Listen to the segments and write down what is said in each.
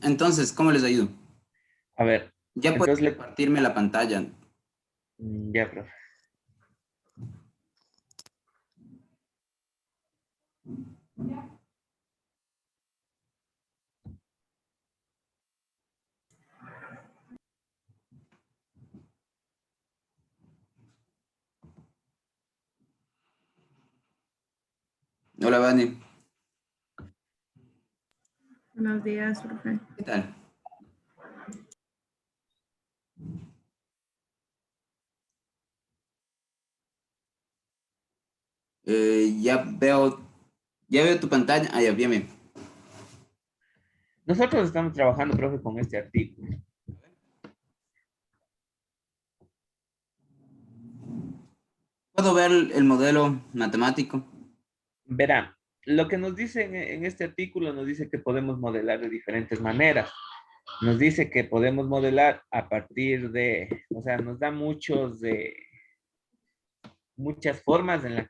Entonces, ¿cómo les ayudo? A ver, Ya puedes entonces compartirme la pantalla. ya, profe. Hola, Vani. Buenos días, profe. ¿Qué tal? Ya veo tu pantalla. Ah, ya, bien, bien. Nosotros estamos trabajando, profe, con este artículo. ¿Puedo ver el modelo matemático? Verán, lo que nos dice en este artículo nos dice que podemos modelar de diferentes maneras. Nos dice que podemos modelar a partir de, o sea, nos da muchas formas en la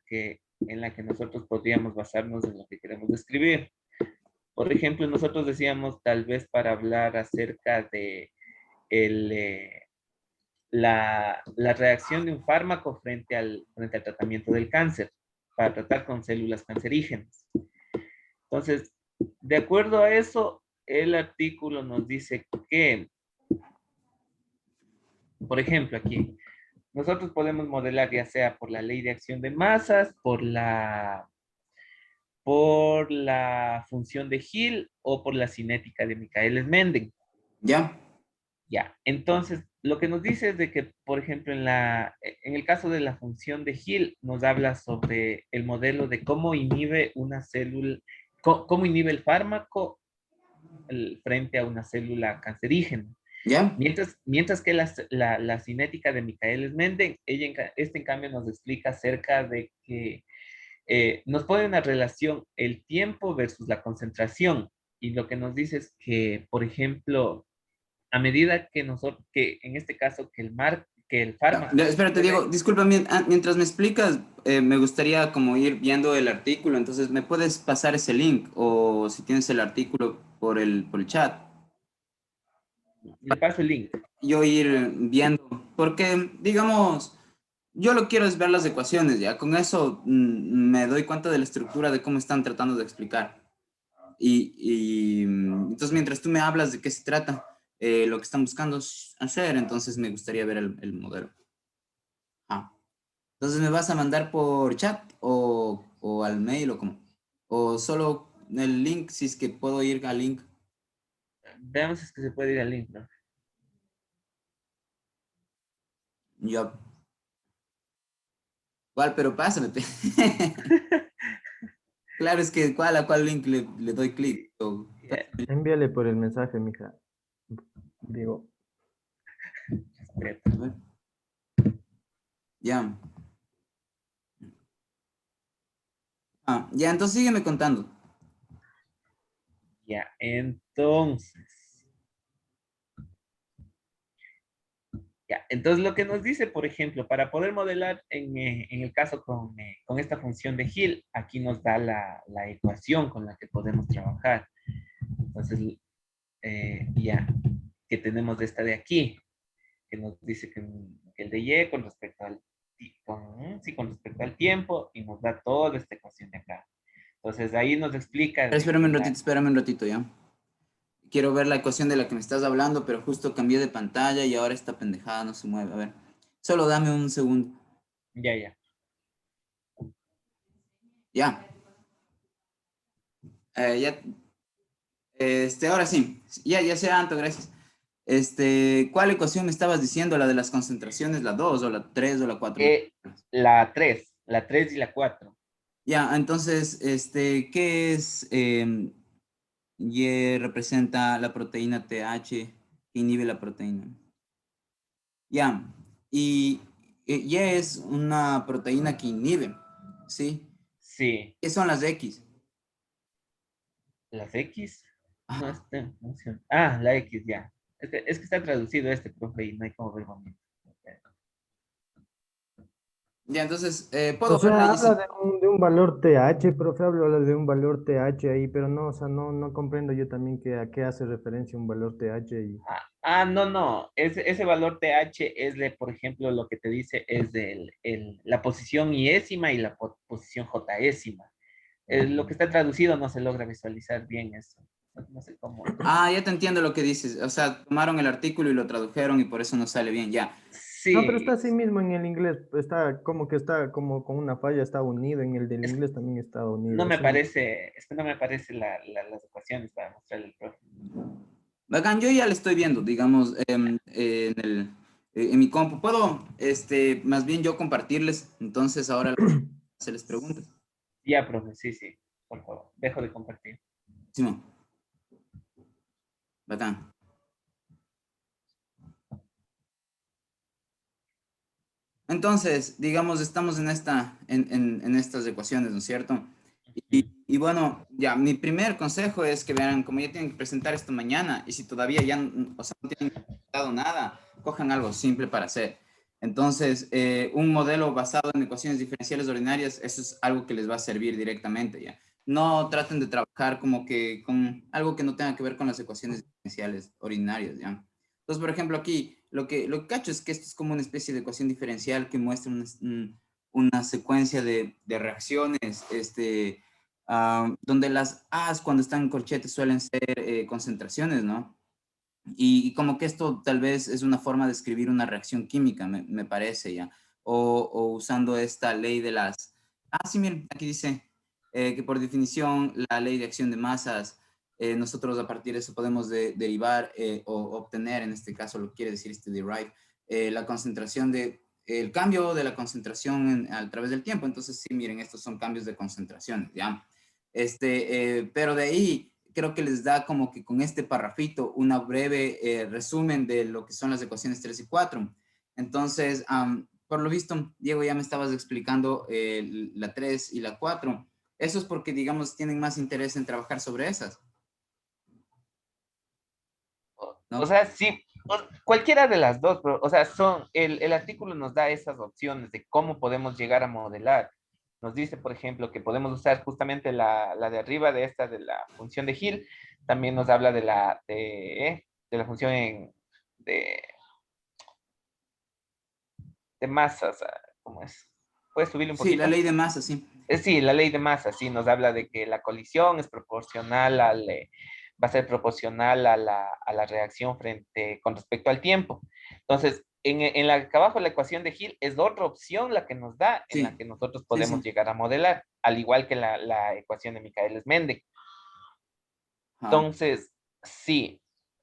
que nosotros podríamos basarnos en lo que queremos describir. Por ejemplo, nosotros decíamos tal vez para hablar acerca de el, la reacción de un fármaco frente al tratamiento del cáncer, para tratar con células cancerígenas. Entonces, de acuerdo a eso, el artículo nos dice que, por ejemplo, aquí, nosotros podemos modelar ya sea por la ley de acción de masas, por la función de Hill o por la cinética de Michaelis-Menten. ¿Ya? Ya, entonces lo que nos dice es de que, por ejemplo, en el caso de la función de Hill, nos habla sobre el modelo de cómo inhibe una célula, cómo inhibe el fármaco frente a una célula cancerígena. ¿Ya? Mientras que la cinética de Michaelis-Menten, en cambio nos explica acerca de que nos pone una relación el tiempo versus la concentración. Y lo que nos dice es que, por ejemplo, a medida que que en este caso, que el fármaco Ya, espérate, Diego, puede, disculpa, mientras me explicas, me gustaría como ir viendo el artículo, entonces, ¿me puedes pasar ese link? O si tienes el artículo por el chat, le paso el link. yo ir viendo, porque, digamos, yo lo quiero es ver las ecuaciones, ya, con eso me doy cuenta de la estructura de cómo están tratando de explicar. Entonces, mientras tú me hablas de qué se trata, lo que están buscando hacer, entonces me gustaría ver el modelo. Ah. Entonces, ¿me vas a mandar por chat o al mail o cómo? O solo el link, si es que puedo ir al link. Veamos si es que se puede ir al link, ¿no? Yo, ¿cuál? Pero pásame. Claro, es que ¿a cuál link le doy clic? Ya, Envíale por el mensaje, mija. Digo, espera. A ver, ya. Ya, entonces sígueme contando. Ya, entonces lo que nos dice, por ejemplo, para poder modelar en el caso con esta función de Hill, aquí nos da la ecuación con la que podemos trabajar. Entonces, ya, que tenemos esta de aquí, que nos dice que el de Y con respecto con respecto al tiempo, y nos da toda esta ecuación de acá. Entonces ahí nos explica de que Espérame un ratito, ya. Quiero ver la ecuación de la que me estás hablando, pero justo cambié de pantalla y ahora esta pendejada no se mueve. A ver, solo dame un segundo. ya. Ya. Ya. Ahora sí. Ya sé, Anto, gracias. ¿Cuál ecuación me estabas diciendo? ¿La de las concentraciones, la 2 o la 3 o la 4? La 3 y la 4. Ya, entonces, ¿qué es? Y representa la proteína TH que inhibe la proteína. Ya, y Y es una proteína que inhibe, ¿sí? Sí, ¿Qué son las X? las X. No Ajá. está en función. Ah, la X, ya. Es que está traducido profe, y no hay como ver bonito. Ya, entonces, O puedo verla sea, y habla sí. de un valor TH, profe, habla de un valor TH ahí, pero no, o sea, no comprendo yo también a qué hace referencia un valor TH y... No, no. Ese valor TH es de, por ejemplo, lo que te dice es de la posición iésima y la posición jésima. Lo que está traducido no se logra visualizar bien eso. No sé cómo. Ah, ya te entiendo lo que dices. O sea, tomaron el artículo y lo tradujeron y por eso no sale bien. Ya. No, pero está Sí, así mismo en el inglés, está como que está como con una falla, está unido, en el del es, inglés también está no unido, me eso no. parece, es que no me parece las ecuaciones para mostrarle al profe. Bacán, yo ya le estoy viendo, digamos, en mi compu. Puedo, más bien yo compartirles. Entonces ahora se les pregunta. Ya, profe, sí, sí, por favor, dejo de compartir. Simón, bacán. Entonces, digamos, estamos en estas ecuaciones, ¿no es cierto? Ujú. Y bueno, ya, mi primer consejo es que vean, como ya tienen que presentar esto mañana, y si todavía ya, o sea, no tienen presentado nada, cojan algo simple para hacer. Entonces, un modelo basado en ecuaciones diferenciales ordinarias, eso es algo que les va a servir directamente, ¿ya? No traten de trabajar como que con algo que no tenga que ver con las ecuaciones diferenciales ordinarias, ¿ya? Entonces, por ejemplo, aquí lo que cacho es que esto es como una especie de ecuación diferencial que muestra una secuencia de reacciones, donde las A's cuando están en corchetes suelen ser concentraciones, ¿no? Y como que esto tal vez es una forma de escribir una reacción química, me parece ya. O usando esta ley de las... Ah, sí, miren, aquí dice que por definición la ley de acción de masas, nosotros a partir de eso podemos derivar o obtener, en este caso lo quiere decir este derive, la concentración el cambio de la concentración a través del tiempo. Entonces, sí, miren, estos son cambios de concentración, ¿ya? Pero de ahí creo que les da como que con este parrafito una breve resumen de lo que son las ecuaciones 3 y 4. Entonces, por lo visto, Diego, ya me estabas explicando la 3 y la 4. Eso es porque, digamos, tienen más interés en trabajar sobre esas, O ¿no? sea, sí, cualquiera de las dos, pero, o sea, el artículo nos da esas opciones de cómo podemos llegar a modelar. Nos dice, por ejemplo, que podemos usar justamente la de arriba de esta, de la función de Hill. También nos habla de la función de masas. ¿Cómo es? ¿Puedes subirle un Sí, la poquito? ley de masa, sí. Sí, la ley de masa, sí, nos habla de que la colisión es proporcional va a ser proporcional a la reacción con respecto al tiempo. Entonces, en la que abajo la ecuación de Hill es otra opción la que nos da, en la Sí, que nosotros sí, podemos sí. llegar a modelar, al igual que la ecuación de Michaelis-Mendel. Ajá. Entonces, sí,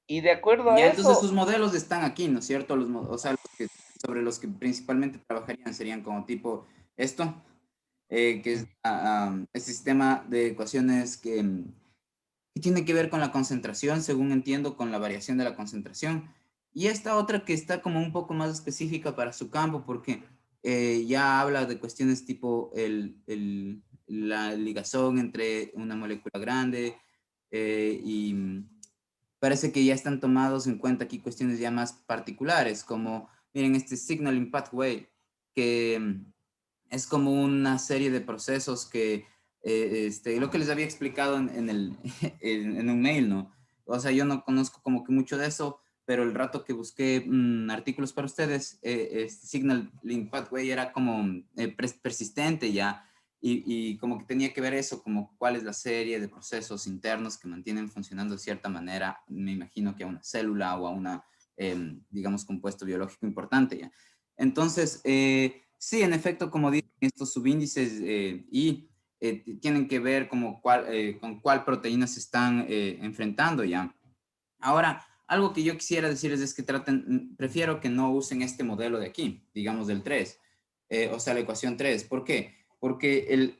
y de acuerdo a Ya, entonces eso, sus modelos están aquí, ¿no es cierto? O sea, sobre los que principalmente trabajarían serían como tipo esto, que es el sistema de ecuaciones que tiene que ver con la concentración, según entiendo, con la variación de la concentración. Y esta otra que está como un poco más específica para su campo, porque ya habla de cuestiones tipo la ligazón entre una molécula grande y parece que ya están tomados en cuenta aquí cuestiones ya más particulares, como, miren, este signaling pathway, que es como una serie de procesos que, lo que les había explicado en un mail, ¿no? O sea, yo no conozco como que mucho de eso, pero el rato que busqué artículos para ustedes, este signaling pathway era como persistente ya, y como que tenía que ver eso, como cuál es la serie de procesos internos que mantienen funcionando de cierta manera, me imagino que a una célula o a una, digamos, compuesto biológico importante ya. Entonces, sí, en efecto, como dicen estos subíndices tienen que ver como con cuál proteína se están enfrentando ya. Ahora, algo que yo quisiera decirles es que prefiero que no usen este modelo de aquí, digamos del 3, o sea, la ecuación 3. ¿Por qué? Porque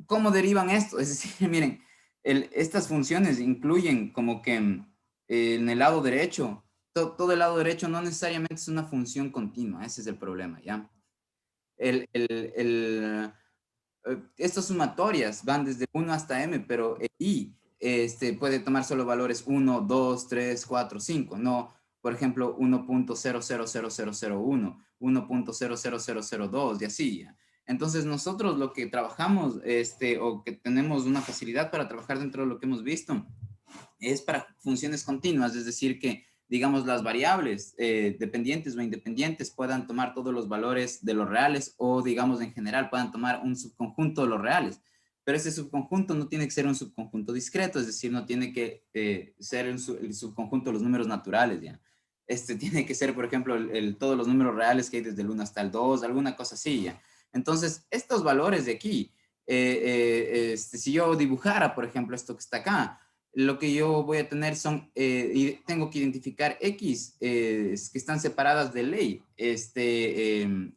¿cómo derivan esto? Es decir, miren, estas funciones incluyen como que en el lado derecho, todo el lado derecho no necesariamente es una función continua, ese es el problema, ¿ya? El, el, el, estas sumatorias van desde 1 hasta m, pero el i puede tomar solo valores 1, 2, 3, 4, 5, no, por ejemplo, 1.000001, 1.00002 y así, ¿ya? Entonces nosotros lo que trabajamos, o que tenemos una facilidad para trabajar dentro de lo que hemos visto, es para funciones continuas, es decir que, digamos, las variables dependientes o independientes puedan tomar todos los valores de los reales o, digamos, en general puedan tomar un subconjunto de los reales. Pero ese subconjunto no tiene que ser un subconjunto discreto, es decir, no tiene que ser el subconjunto de los números naturales, ¿ya? Tiene que ser, por ejemplo, todos los números reales que hay desde el 1 hasta el 2, alguna cosa así, ¿ya? Entonces, estos valores de aquí, si yo dibujara, por ejemplo, esto que está acá, lo que yo voy a tener son, y tengo que identificar X que están separadas de ley,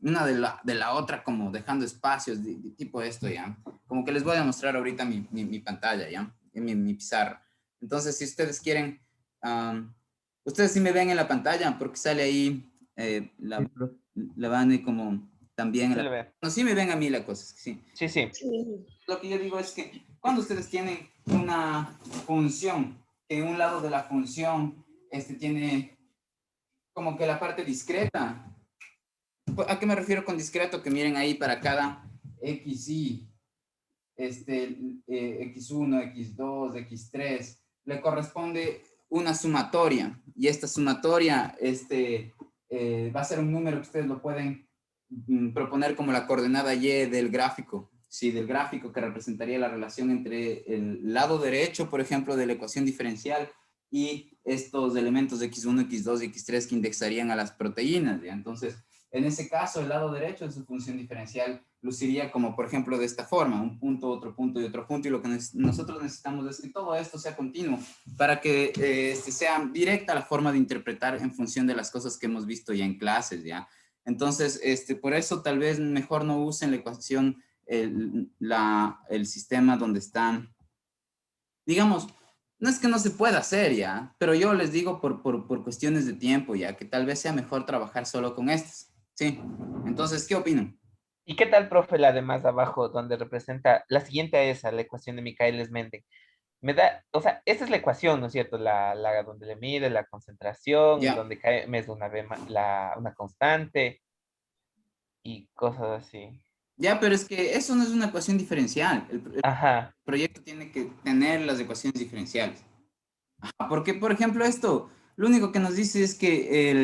una de la otra, como dejando espacios de tipo esto, ¿ya? Como que les voy a mostrar ahorita mi pantalla, ¿ya? Mi pizarra. Entonces, si ustedes quieren, ustedes sí me ven en la pantalla, porque sale ahí Sí, profe. la van como también en Sí la... lo veo. No, sí me ven a mí la cosa, sí. Sí, sí. Lo que yo digo es que cuando ustedes tienen una función, que en un lado de la función tiene como que la parte discreta. ¿A qué me refiero con discreto? Que miren ahí para cada xy, x1, x2, x3, le corresponde una sumatoria. Y esta sumatoria va a ser un número que ustedes lo pueden proponer como la coordenada y del gráfico. Sí, del gráfico que representaría la relación entre el lado derecho, por ejemplo, de la ecuación diferencial y estos elementos x1, x2 y x3 que indexarían a las proteínas, ¿ya? Entonces, en ese caso, el lado derecho de su función diferencial luciría como, por ejemplo, de esta forma, un punto, otro punto y otro punto, y lo que nosotros necesitamos es que todo esto sea continuo para que sea directa la forma de interpretar en función de las cosas que hemos visto ya en clases, ¿ya? Entonces, por eso tal vez mejor no usen la ecuación, el sistema donde están, digamos, no es que no se pueda hacer ya, pero yo les digo por cuestiones de tiempo ya, que tal vez sea mejor trabajar solo con estas, ¿sí? Entonces, ¿qué opinan? ¿Y qué tal, profe, la de más abajo, donde representa la siguiente a esa, la ecuación de Michaelis-Menten? Me da, o sea, esta es la ecuación, ¿no es cierto? La donde le mide la concentración y Ya, donde cae mes una, una constante y cosas así. ya, pero es que eso no es una ecuación diferencial. El Ajá, proyecto tiene que tener las ecuaciones diferenciales. Porque, por ejemplo, esto, lo único que nos dice es que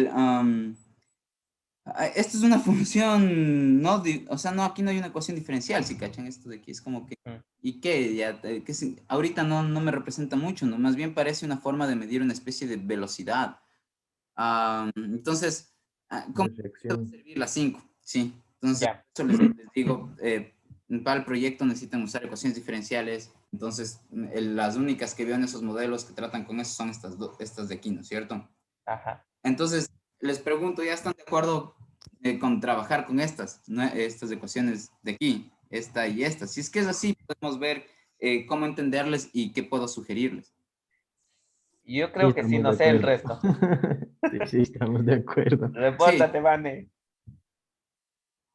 esto es una función, no, o sea, no, aquí no hay una ecuación diferencial, si cachan esto de aquí, es como que, mm, ¿y qué? Ya, ahorita no me representa mucho, ¿no? Más bien parece una forma de medir una especie de velocidad. Entonces, ¿cómo De te va a reacción. servir la 5? Sí, entonces, ya. eso les digo, para el proyecto necesitan usar ecuaciones diferenciales, entonces, las únicas que veo en esos modelos que tratan con eso son estas de aquí, ¿no es cierto? Ajá. Entonces, les pregunto, ¿ya están de acuerdo con trabajar con estas, ¿no? Estas ecuaciones de aquí, esta y esta? Si es que es así, podemos ver cómo entenderles y qué puedo sugerirles. Yo Sí, creo que sí, estamos no de sé el acuerdo. resto. Sí, sí, estamos de acuerdo. Sí, Repórtate, Vane.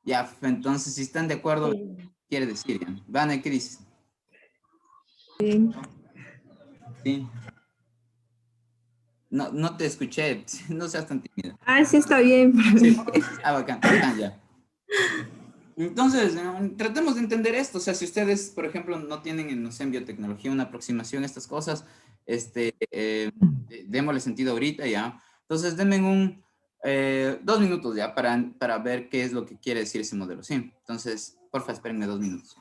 ya, entonces, si están de acuerdo, Sí. quiere decir, ya. Vane, ¿qué dices? Sí. Sí. No te escuché, no seas tan tímida. Ah, sí, está bien. Sí, bacán, bacán, ya. Entonces, tratemos de entender esto. O sea, si ustedes, por ejemplo, no tienen, no sé, en biotecnología una aproximación a estas cosas, démosle sentido ahorita ya. Entonces, denme 2 minutos ya para ver qué es lo que quiere decir ese modelo. Sí, entonces, porfa, espérenme 2 minutos.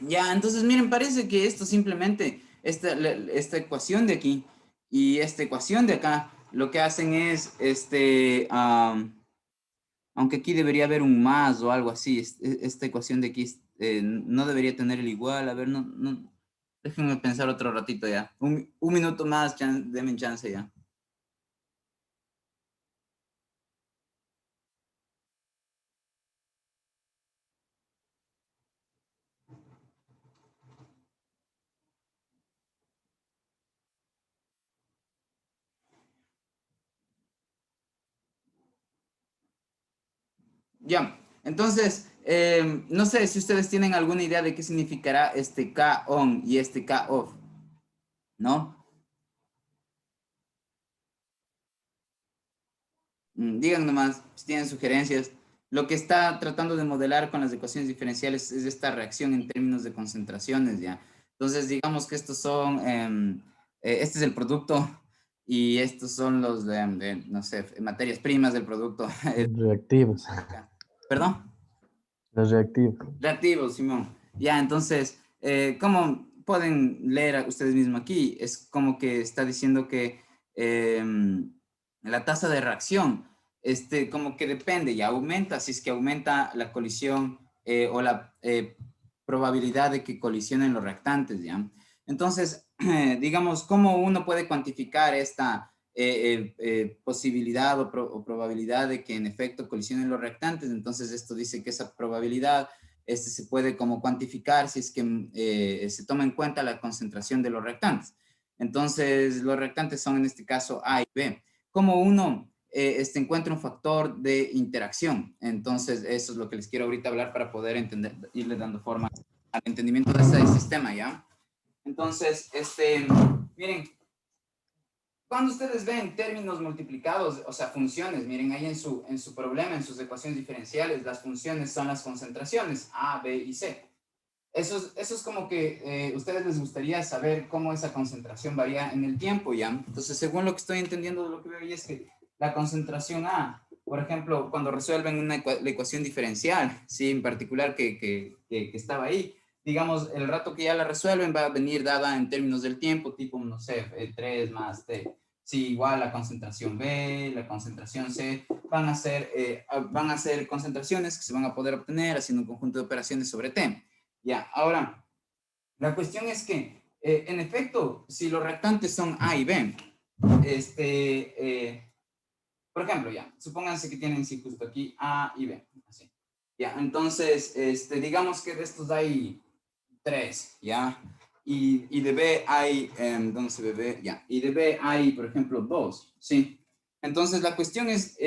Ya, entonces, miren, parece que esto simplemente, esta ecuación de aquí, Y esta ecuación de acá, lo que hacen es, aunque aquí debería haber un más o algo así, esta ecuación de aquí no debería tener el igual. A ver, déjenme pensar otro ratito ya. Un minuto más, denme chance ya. Ya, entonces, no sé si ustedes tienen alguna idea de qué significará este K on y este K off, ¿no? Digan nomás si tienen sugerencias. Lo que está tratando de modelar con las ecuaciones diferenciales es esta reacción en términos de concentraciones, ¿ya? Entonces, digamos que estos son, este es el producto y estos son los no sé, materias primas del producto. Reactivos. ¿Perdón? Los reactivos. Reactivos, Simón. Ya, entonces, como pueden leer ustedes mismos aquí, es como que está diciendo que la tasa de reacción, como que depende y aumenta, si es que aumenta la colisión o la probabilidad de que colisionen los reactantes, ¿ya? Entonces, digamos, ¿cómo uno puede cuantificar esta posibilidad o probabilidad de que en efecto colisionen los reactantes? Entonces, esto dice que esa probabilidad se puede como cuantificar si es que se toma en cuenta la concentración de los reactantes. Entonces, los reactantes son en este caso A y B. ¿Cómo uno encuentra un factor de interacción? Entonces, eso es lo que les quiero ahorita hablar para poder entender, irle dando forma al entendimiento de este sistema, ¿ya? Entonces, miren, cuando ustedes ven términos multiplicados, o sea, funciones, miren ahí en su problema, en sus ecuaciones diferenciales, las funciones son las concentraciones, A, B y C. Eso es como que ustedes les gustaría saber cómo esa concentración varía en el tiempo, ¿ya? Entonces, según lo que estoy entendiendo de lo que veo ahí es que la concentración A, por ejemplo, cuando resuelven la ecuación diferencial, ¿sí? En particular que estaba ahí, digamos, el rato que ya la resuelven va a venir dada en términos del tiempo, tipo, no sé, 3 más T. Sí, igual la concentración B, la concentración C, van a ser concentraciones que se van a poder obtener haciendo un conjunto de operaciones sobre T. Ya, ahora, la cuestión es que, en efecto, si los reactantes son A y B, por ejemplo, ya, supónganse que tienen sí, justo aquí A y B, así. Ya, entonces, digamos que de estos hay 3, ¿ya? Y de B hay, ¿dónde se ve B? Ya, y de B hay, por ejemplo, 2, ¿sí? Entonces, la cuestión es,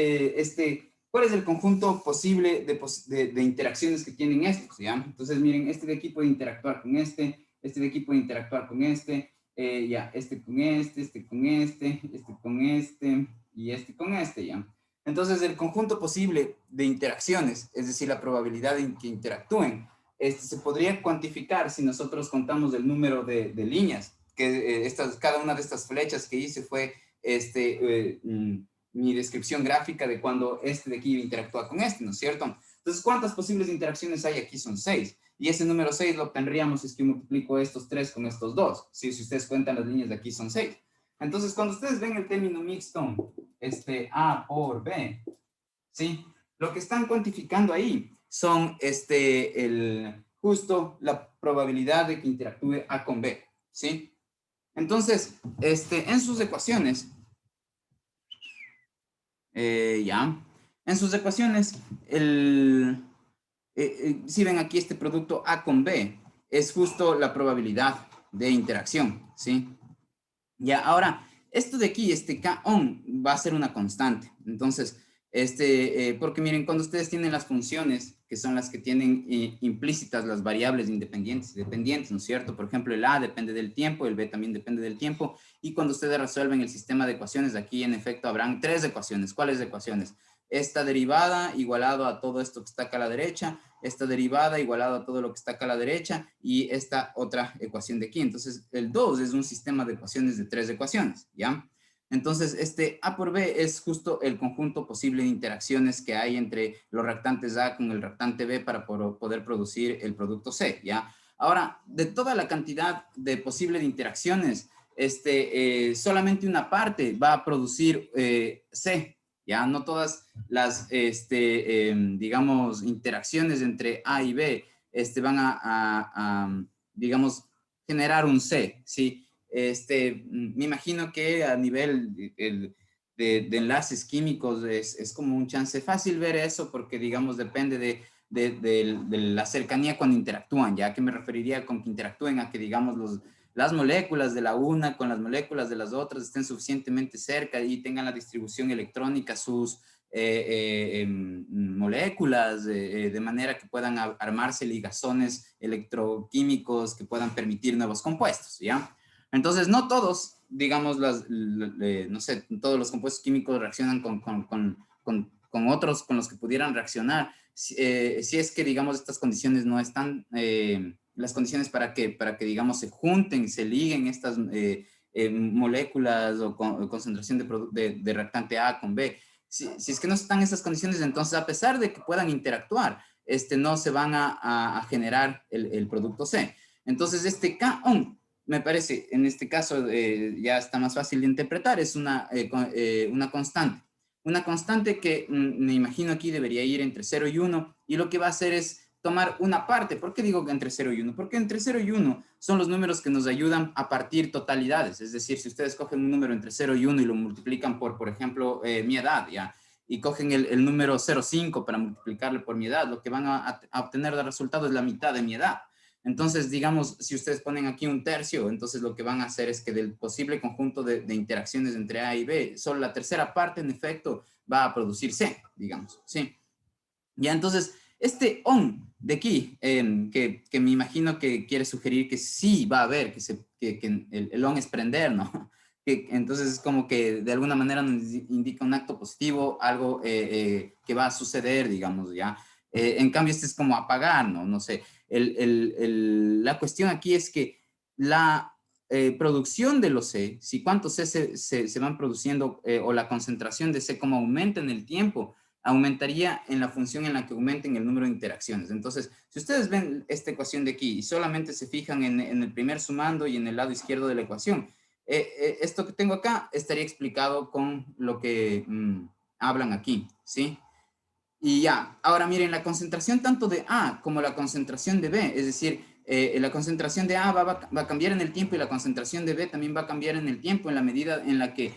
¿cuál es el conjunto posible de interacciones que tienen estos, ¿ya? Entonces, miren, este de aquí puede interactuar con este de aquí puede interactuar con ya, este con este con este con este, y este con este, ¿ya? Entonces, el conjunto posible de interacciones, es decir, la probabilidad de que interactúen, se podría cuantificar si nosotros contamos el número de líneas, que cada una de estas flechas que hice fue mi descripción gráfica de cuando este de aquí interactúa con este, ¿no es cierto? Entonces, ¿cuántas posibles interacciones hay aquí? Son 6. Y ese número 6 lo obtendríamos si es que multiplico estos 3 con estos 2. ¿Sí? Si ustedes cuentan las líneas de aquí son 6. Entonces, cuando ustedes ven el término mixto, A por B, ¿sí? Lo que están cuantificando ahí son justo la probabilidad de que interactúe A con B, ¿sí? Entonces, en sus ecuaciones, ya, en sus ecuaciones, si ven aquí este producto A con B, es justo la probabilidad de interacción, ¿sí? Ya, ahora, esto de aquí, K-on, va a ser una constante. Entonces, porque miren, cuando ustedes tienen las funciones, que son las que tienen implícitas las variables independientes y dependientes, ¿no es cierto? Por ejemplo, el A depende del tiempo, el B también depende del tiempo, y cuando ustedes resuelven el sistema de ecuaciones, aquí en efecto habrán 3 ecuaciones. ¿Cuáles ecuaciones? Esta derivada igualado a todo esto que está acá a la derecha, esta derivada igualado a todo lo que está acá a la derecha y esta otra ecuación de aquí. Entonces, el 2 es un sistema de ecuaciones de 3 ecuaciones, ¿ya? Entonces, A por B es justo el conjunto posible de interacciones que hay entre los reactantes A con el reactante B para poder producir el producto C, ¿ya? Ahora, de toda la cantidad de posibles interacciones, solamente una parte va a producir C, ya no todas las, digamos, interacciones entre A y B van a, digamos, generar un C, ¿sí? Me imagino que a nivel de enlaces químicos es como un chance fácil ver eso porque, digamos, depende de la cercanía cuando interactúan, ya que me referiría con que interactúen a que, digamos, las moléculas de la una con las moléculas de las otras estén suficientemente cerca y tengan la distribución electrónica, sus moléculas, de manera que puedan armarse ligazones electroquímicos que puedan permitir nuevos compuestos, ¿ya? Entonces, no todos, digamos, no sé, todos los compuestos químicos reaccionan con otros con los que pudieran reaccionar. Si es que, digamos, estas condiciones no están, las condiciones para que, digamos, se junten, se liguen estas moléculas o concentración de reactante A con B. Si es que no están esas condiciones, entonces, a pesar de que puedan interactuar, no se van a generar el producto C. Entonces, K-on, me parece, en este caso ya está más fácil de interpretar, es una constante. Una constante que me imagino aquí debería ir entre 0 y 1, y lo que va a hacer es tomar una parte. ¿Por qué digo que entre 0 y 1? Porque entre 0 y 1 son los números que nos ayudan a partir totalidades. Es decir, si ustedes cogen un número entre 0 y 1 y lo multiplican por ejemplo, mi edad, ¿ya? Y cogen el número 0,5 para multiplicarlo por mi edad, lo que van a obtener de resultado es la mitad de mi edad. Entonces, digamos, si ustedes ponen aquí un tercio, entonces lo que van a hacer es que del posible conjunto de interacciones entre A y B, solo la tercera parte, en efecto, va a producir C, digamos, ¿sí? Ya, entonces, on de aquí, que me imagino que quiere sugerir que sí va a haber, que el on es prender, ¿no? Entonces es como que de alguna manera nos indica un acto positivo, algo que va a suceder, digamos, ¿ya? En cambio, es como apagar, ¿no? No sé. La cuestión aquí es que la producción de los C, si cuántos C se van produciendo o la concentración de C como aumenta en el tiempo, aumentaría en la función en la que aumenten el número de interacciones. Entonces, si ustedes ven esta ecuación de aquí y solamente se fijan en el primer sumando y en el lado izquierdo de la ecuación, esto que tengo acá estaría explicado con lo que hablan aquí, ¿sí? Y ya, ahora miren, la concentración tanto de A como la concentración de B, es decir, la concentración de A va a cambiar en el tiempo y la concentración de B también va a cambiar en el tiempo en la medida en la que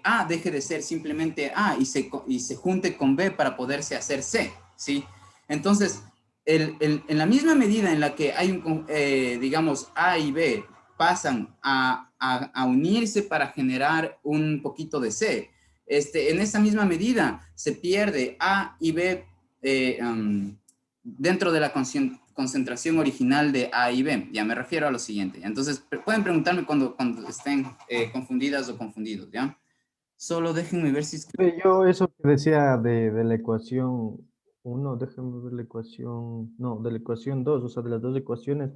A deje de ser simplemente A y se junte con B para poderse hacer C, ¿sí? Entonces, en la misma medida en la que hay digamos, A y B pasan a unirse para generar un poquito de C, en esa misma medida se pierde A y B dentro de la concentración original de A y B. Ya me refiero a lo siguiente. Entonces, pueden preguntarme cuando estén confundidas o confundidos, ¿ya? Solo déjenme ver si es que... Yo eso que decía de la ecuación uno, déjame ver la ecuación, no, de la ecuación 2, o sea, de las dos ecuaciones,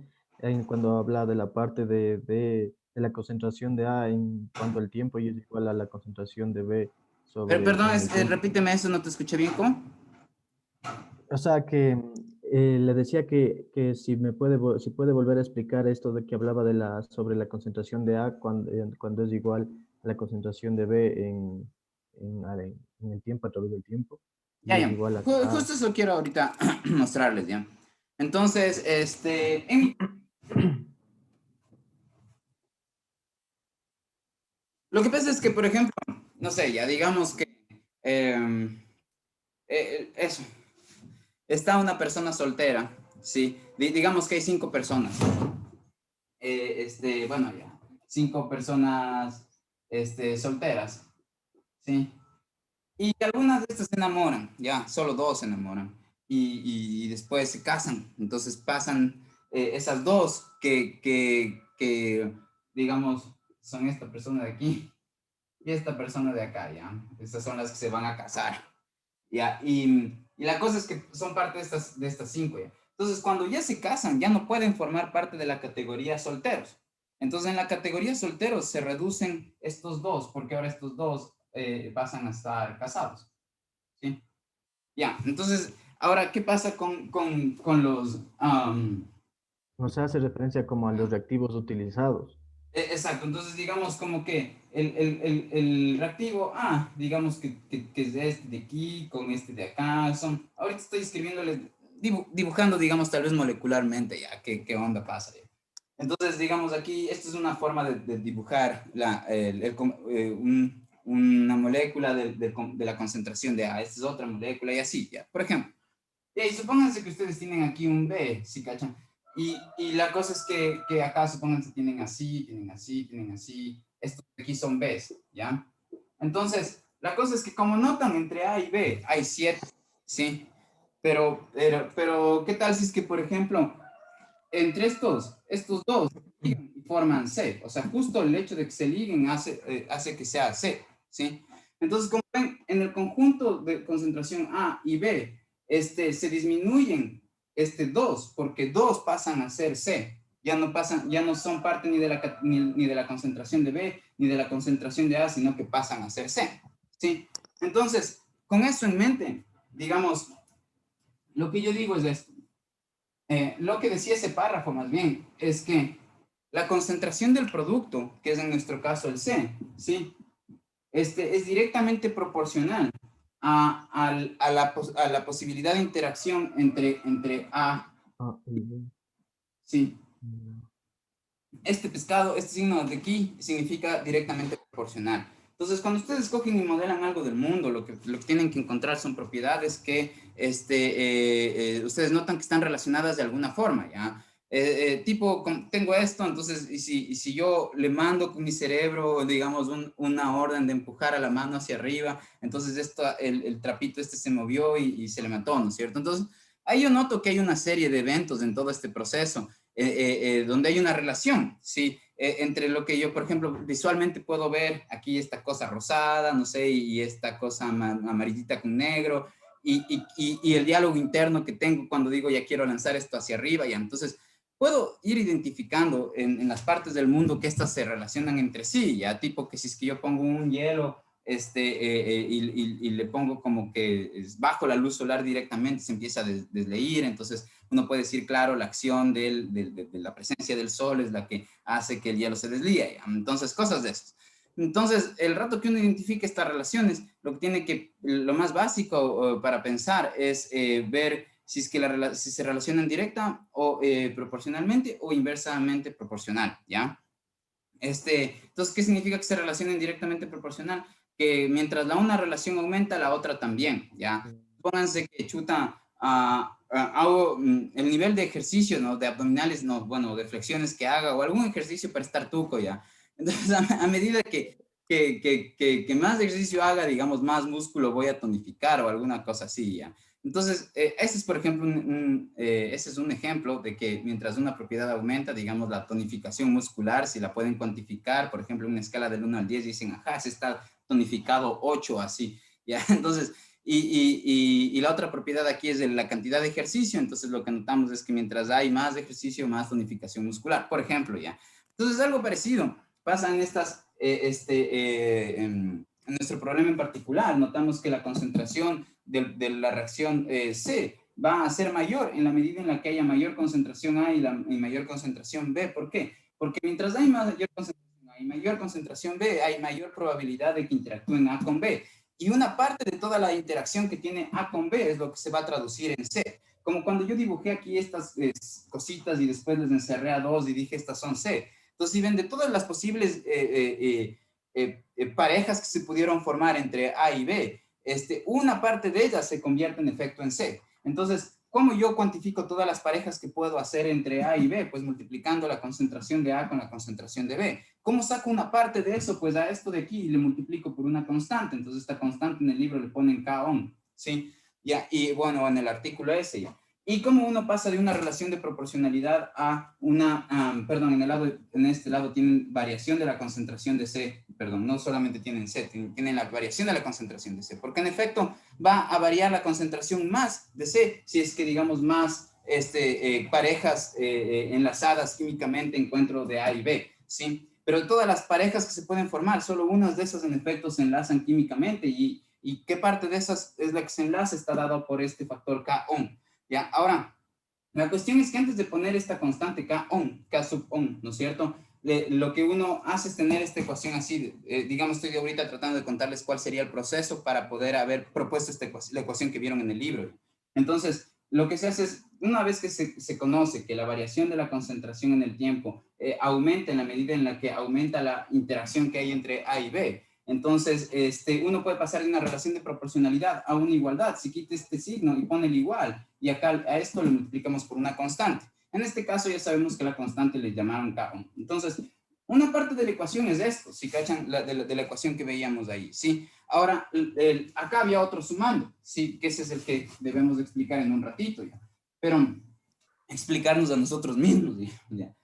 cuando habla de la parte de la concentración de A en cuanto al tiempo y es igual a la concentración de B sobre Perdón, en el tiempo. repíteme eso, no te escuché bien, ¿cómo? O sea, que le decía que si si puede volver a explicar esto de que hablaba sobre la concentración de A cuando es igual a la concentración de B en el tiempo, a través del tiempo, Ya, y es ya. igual a A. Justo eso quiero ahorita mostrarles, ¿ya? Entonces, lo que pasa es que, por ejemplo, no sé, ya digamos que eso, está una persona soltera, ¿sí? Digamos que hay 5 personas. Bueno, ya, 5 personas solteras, ¿sí? Y algunas de estas se enamoran, ya, solo 2 se enamoran. Y después se casan. Entonces pasan esas 2 que, digamos, son esta persona de aquí y esta persona de acá, ¿ya? Estas son las que se van a casar. ¿Ya? Y la cosa es que son parte de estas 5, ¿ya? Entonces, cuando ya se casan, ya no pueden formar parte de la categoría solteros. Entonces, en la categoría solteros se reducen estos 2, porque ahora estos 2 pasan a estar casados, ¿sí? Ya, entonces, ahora, ¿qué pasa con los... O sea, hace referencia como a los reactivos utilizados. Exacto, entonces digamos como que el reactivo A, digamos que es de este de aquí con este de acá, son, ahorita estoy escribiéndole, dibujando, digamos, tal vez molecularmente ya, qué onda pasa ya. Entonces, digamos aquí, esta es una forma de dibujar una molécula de la concentración de A, esta es otra molécula y así, ya. Por ejemplo, y supónganse que ustedes tienen aquí un B, ¿sí cachan? Y la cosa es que acá supónganse tienen así, tienen así, tienen así. Estos de aquí son Bs, ¿ya? Entonces, la cosa es que como notan entre A y B hay 7, ¿sí? Pero, ¿qué tal si es que, por ejemplo, entre estos dos ligan y forman C? O sea, justo el hecho de que se liguen hace que sea C, ¿sí? Entonces, como ven, en el conjunto de concentración A y B, se disminuyen 2, porque 2 pasan a ser C. Ya no son parte ni de la concentración de B, ni de la concentración de A, sino que pasan a ser C, ¿sí? Entonces, con eso en mente, digamos, lo que yo digo es esto. Lo que decía ese párrafo más bien es que la concentración del producto, que es en nuestro caso el C, ¿sí? Es directamente proporcional a la posibilidad de interacción entre A, Ah, y B. ¿sí? Mm. Este pescado, este signo de aquí, significa directamente proporcional. Entonces, cuando ustedes escogen y modelan algo del mundo, lo que tienen que encontrar son propiedades que ustedes notan que están relacionadas de alguna forma, ¿ya? Tipo, tengo esto, entonces, y si yo le mando con mi cerebro, digamos, una orden de empujar a la mano hacia arriba, entonces el trapito se movió y se levantó, ¿no es cierto? Entonces, ahí yo noto que hay una serie de eventos en todo este proceso donde hay una relación, ¿sí? Entre lo que yo, por ejemplo, visualmente puedo ver aquí esta cosa rosada, no sé, y esta cosa amarillita con negro, y el diálogo interno que tengo cuando digo ya quiero lanzar esto hacia arriba, ya. Entonces, puedo ir identificando en las partes del mundo que estas se relacionan entre sí, ya, tipo que si es que yo pongo un hielo y le pongo como que bajo la luz solar directamente, se empieza a desleír, entonces uno puede decir, claro, la acción de la presencia del sol es la que hace que el hielo se deslíe, entonces cosas de esas. Entonces, el rato que uno identifique estas relaciones, lo más básico para pensar es ver si es que si se relacionan directa o proporcionalmente o inversamente proporcional, ¿ya? Entonces, ¿qué significa que se relacionen directamente proporcional? Que mientras una relación aumenta, la otra también, ¿ya? Pónganse que chuta, hago el nivel de ejercicio, ¿no? De abdominales, no, bueno, de flexiones que haga o algún ejercicio para estar tuco, ¿ya? Entonces, a medida que más ejercicio haga, digamos, más músculo voy a tonificar o alguna cosa así, ¿ya? Entonces, ese es, por ejemplo, ese es un ejemplo de que mientras una propiedad aumenta, digamos, la tonificación muscular, si la pueden cuantificar, por ejemplo, en una escala del 1 al 10, dicen, ajá, se está tonificado 8, así, ¿ya? Entonces, y la otra propiedad aquí es de la cantidad de ejercicio, entonces lo que notamos es que mientras hay más ejercicio, más tonificación muscular, por ejemplo, ¿ya? Entonces, algo parecido pasa en nuestro problema en particular. Notamos que la concentración de la reacción C va a ser mayor en la medida en la que haya mayor concentración A y mayor concentración B. ¿Por qué? Porque mientras hay mayor concentración A y mayor concentración B, hay mayor probabilidad de que interactúen A con B. Y una parte de toda la interacción que tiene A con B es lo que se va a traducir en C. Como cuando yo dibujé aquí estas cositas y después les encerré a 2 y dije estas son C. Entonces, si ven de todas las posibles parejas que se pudieron formar entre A y B, una parte de ellas se convierte en efecto en C. Entonces, ¿cómo yo cuantifico todas las parejas que puedo hacer entre A y B? Pues multiplicando la concentración de A con la concentración de B. ¿Cómo saco una parte de eso? Pues a esto de aquí le multiplico por una constante. Entonces, esta constante en el libro le ponen K-on, ¿sí? Ya, y bueno, en el artículo ese ya. Y cómo uno pasa de una relación de proporcionalidad a perdón, en este lado tienen variación de la concentración de C, perdón, no solamente tienen C, tienen la variación de la concentración de C, porque en efecto va a variar la concentración más de C, si es que digamos más parejas enlazadas químicamente encuentro de A y B, ¿sí? Pero todas las parejas que se pueden formar, solo unas de esas en efecto se enlazan químicamente y qué parte de esas es la que se enlaza está dado por este factor K-on. ¿Ya? Ahora, la cuestión es que antes de poner esta constante K sub on, ¿no es cierto? lo que uno hace es tener esta ecuación así, digamos, estoy ahorita tratando de contarles cuál sería el proceso para poder haber propuesto la ecuación que vieron en el libro. Entonces, lo que se hace es, una vez que se conoce que la variación de la concentración en el tiempo aumenta en la medida en la que aumenta la interacción que hay entre A y B, entonces uno puede pasar de una relación de proporcionalidad a una igualdad. Si quita este signo y pone el igual, y acá a esto lo multiplicamos por una constante. En este caso ya sabemos que la constante le llamaron K1. Entonces, una parte de la ecuación es esto, si cachan de la ecuación que veíamos ahí, ¿sí? Ahora, acá había otro sumando, ¿sí? Que ese es el que debemos de explicar en un ratito, ¿ya? Pero explicarnos a nosotros mismos, ¿ya?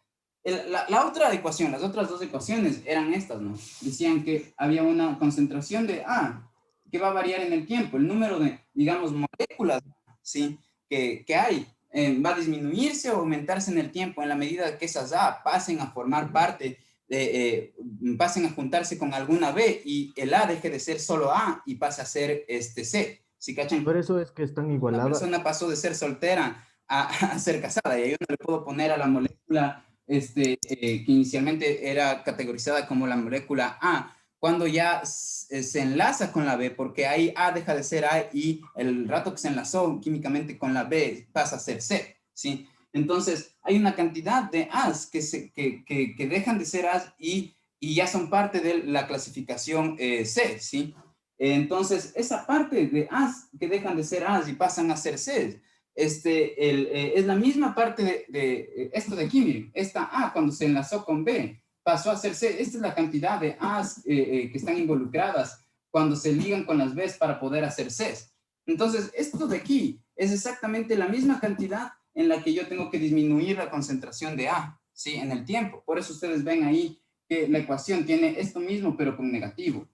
La otra ecuación, las otras dos ecuaciones eran estas, ¿no? Decían que había una concentración de A que va a variar en el tiempo, el número de, digamos, moléculas, ¿sí? Que hay, va a disminuirse o aumentarse en el tiempo en la medida que esas A pasen a formar parte pasen a juntarse con alguna B y el A deje de ser solo A y pase a ser C. ¿Sí cachan? Por eso es que están Una igualadas. persona pasó de ser soltera a ser casada y ahí yo le puedo poner a la molécula que inicialmente era categorizada como la molécula A, cuando ya se enlaza con la B, porque ahí A deja de ser A y el rato que se enlazó químicamente con la B pasa a ser C, ¿sí? Entonces, hay una cantidad de A's que dejan de ser A's y ya son parte de la clasificación C, ¿sí? Entonces, esa parte de A's que dejan de ser A's y pasan a ser C's, es la misma parte de esto de aquí, miren, esta A cuando se enlazó con B pasó a ser C. Esta es la cantidad de A's que están involucradas cuando se ligan con las B's para poder hacer C's. Entonces, esto de aquí es exactamente la misma cantidad en la que yo tengo que disminuir la concentración de A, ¿sí? En el tiempo. Por eso ustedes ven ahí que la ecuación tiene esto mismo, pero con negativo.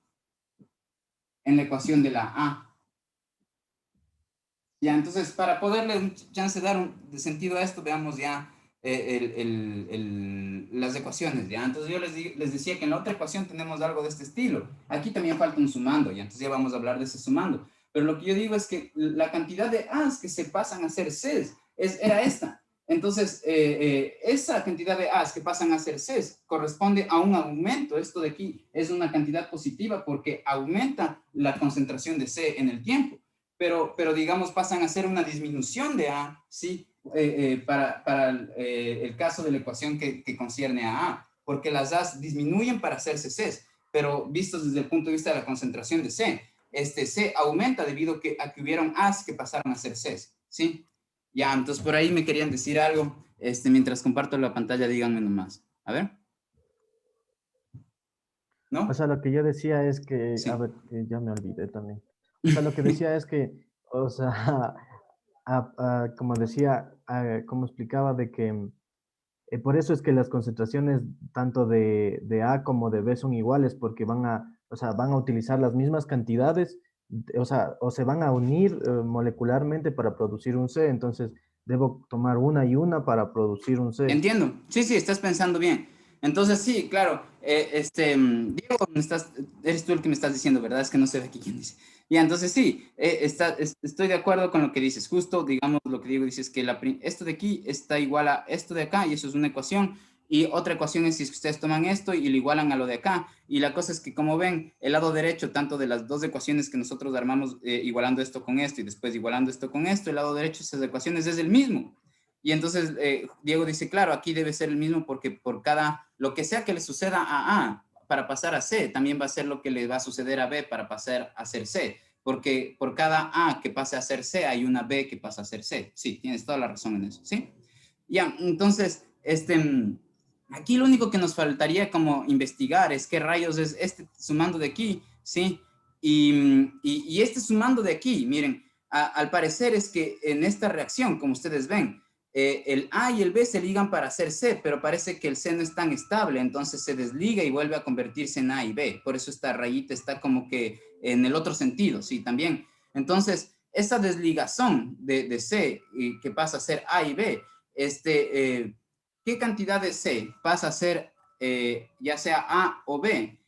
En la ecuación de la A. Ya, entonces, para poderle un chance de dar de sentido a esto, veamos ya las ecuaciones, ¿ya? Entonces yo les decía que en la otra ecuación tenemos algo de este estilo. Aquí también falta un sumando, ¿ya? Entonces ya vamos a hablar de ese sumando. Pero lo que yo digo es que la cantidad de A's que se pasan a ser C's era esta. Entonces, esa cantidad de A's que pasan a ser C's corresponde a un aumento. Esto de aquí es una cantidad positiva porque aumenta la concentración de C en el tiempo. Pero digamos, pasan a ser una disminución de A, ¿sí? Para el caso de la ecuación que concierne a A, porque las A's disminuyen para hacerse C's, pero vistos desde el punto de vista de la concentración de C, C aumenta debido a que hubieron A's que pasaron a ser C's, ¿sí? Ya, entonces por ahí me querían decir algo, mientras comparto la pantalla, díganme nomás. A ver. ¿No? O sea, lo que yo decía es que, Sí. a ver, que ya me olvidé también. O sea, lo que decía es que, o sea, como decía, como explicaba de que por eso es que las concentraciones tanto de A como de B son iguales, porque o sea, van a utilizar las mismas cantidades, o sea, o se van a unir molecularmente para producir un C, entonces debo tomar una y una para producir un C. Entiendo. Sí, sí, estás pensando bien. Entonces, sí, claro. Diego, eres tú el que me estás diciendo, ¿verdad? Es que no sé de aquí quién dice. Ya, entonces sí, estoy de acuerdo con lo que dices. Justo, digamos, lo que Diego dice es que esto de aquí está igual a esto de acá y eso es una ecuación. Y otra ecuación es si ustedes toman esto y lo igualan a lo de acá. Y la cosa es que, como ven, el lado derecho, tanto de las dos ecuaciones que nosotros armamos, igualando esto con esto y después igualando esto con esto, el lado derecho de esas ecuaciones es el mismo. Y entonces Diego dice, claro, aquí debe ser el mismo porque por lo que sea que le suceda a A para pasar a C, también va a ser lo que le va a suceder a B para pasar a ser C. Porque por cada A que pase a ser C, hay una B que pasa a ser C. Sí, tienes toda la razón en eso, ¿sí? Ya, entonces, aquí lo único que nos faltaría como investigar es qué rayos es este sumando de aquí, ¿sí? Y este sumando de aquí, miren, al parecer es que en esta reacción, como ustedes ven, el A y el B se ligan para hacer C, pero parece que el C no es tan estable, entonces se desliga y vuelve a convertirse en A y B. Por eso esta rayita está como que en el otro sentido, sí, también. Entonces, esa desligazón de C que pasa a ser A y B, ¿qué cantidad de C pasa a ser ya sea A o B?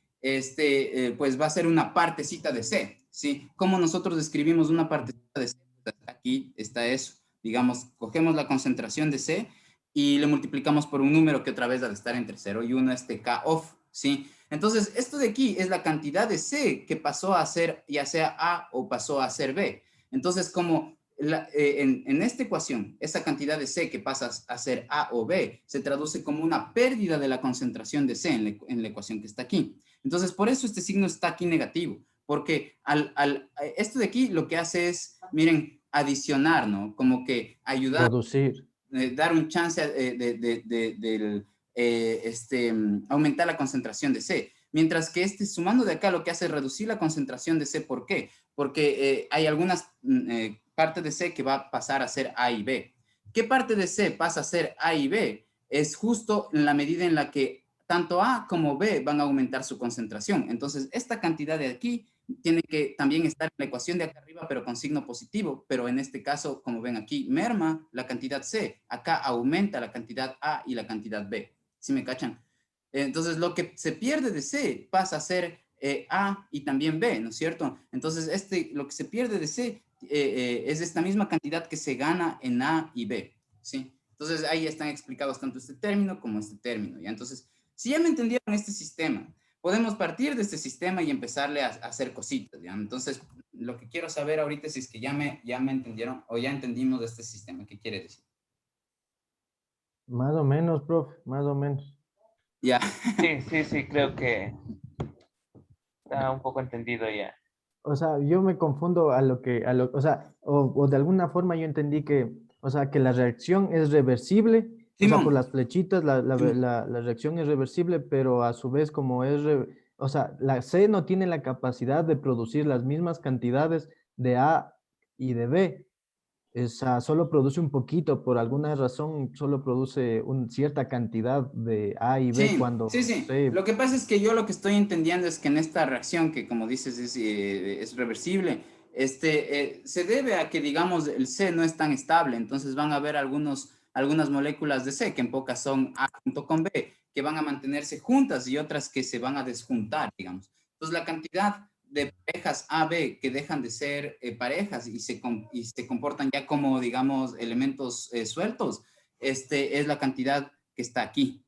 Pues va a ser una partecita de C, ¿sí? ¿Cómo nosotros describimos una partecita de C? Aquí está eso. Digamos, cogemos la concentración de C y le multiplicamos por un número que otra vez ha de estar entre 0 y 1, este K off, ¿sí? Entonces, esto de aquí es la cantidad de C que pasó a ser ya sea A o pasó a ser B. Entonces, como en esta ecuación, esa cantidad de C que pasa a ser A o B se traduce como una pérdida de la concentración de C en la ecuación que está aquí. Entonces, por eso este signo está aquí negativo, porque esto de aquí lo que hace es, miren, adicionar, ¿no? Como que ayudar, Producir. dar un chance aumentar la concentración de C. Mientras que sumando de acá lo que hace es reducir la concentración de C. ¿Por qué? Porque hay algunas partes de C que va a pasar a ser A y B. ¿Qué parte de C pasa a ser A y B? Es justo en la medida en la que tanto A como B van a aumentar su concentración. Entonces, esta cantidad de aquí tiene que también estar en la ecuación de acá arriba, pero con signo positivo, pero en este caso, como ven aquí, merma la cantidad C, acá aumenta la cantidad A y la cantidad B, ¿sí me cachan? Entonces, lo que se pierde de C pasa a ser A y también B, ¿no es cierto? Entonces, lo que se pierde de C es esta misma cantidad que se gana en A y B, ¿sí? Entonces, ahí están explicados tanto este término como este término, ¿ya? Entonces, si ya me entendieron este sistema, podemos partir de este sistema y empezarle a hacer cositas, ¿ya? Entonces, lo que quiero saber ahorita es si es que ya me entendieron o ya entendimos de este sistema. ¿Qué quiere decir? Más o menos, profe, más o menos. Ya. Sí, creo que está un poco entendido ya. O sea, yo me confundo o sea, o de alguna forma yo entendí que, o sea, que la reacción es reversible, o sea, por Simón. las flechitas Simón. la reacción es reversible, pero a su vez como o sea, la C no tiene la capacidad de producir las mismas cantidades de A y de B. O sea, solo produce un poquito, por alguna razón solo produce una cierta cantidad de A y B Sí, cuando sí, sí. C. Lo que pasa es que yo lo que estoy entendiendo es que en esta reacción, que como dices es reversible, se debe a que, digamos, el C no es tan estable. Entonces van a haber algunas moléculas de C, que en pocas son A junto con B, que van a mantenerse juntas y otras que se van a desjuntar, digamos. Entonces la cantidad de parejas A-B que dejan de ser parejas y se comportan ya como, digamos, elementos sueltos, es la cantidad que está aquí.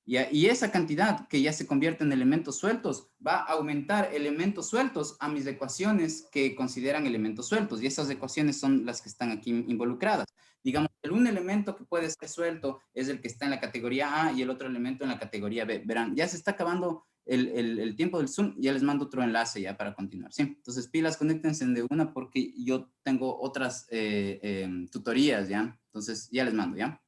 Y esa cantidad que ya se convierte en elementos sueltos va a aumentar elementos sueltos a mis ecuaciones que consideran elementos sueltos. Y esas ecuaciones son las que están aquí involucradas. Digamos, un elemento que puede ser suelto es el que está en la categoría A y el otro elemento en la categoría B. Verán, ya se está acabando el tiempo del Zoom. Ya les mando otro enlace ya para continuar. ¿Sí? Entonces, pilas, conéctense de una porque yo tengo otras tutorías, ¿ya? Entonces, ya les mando, ¿ya?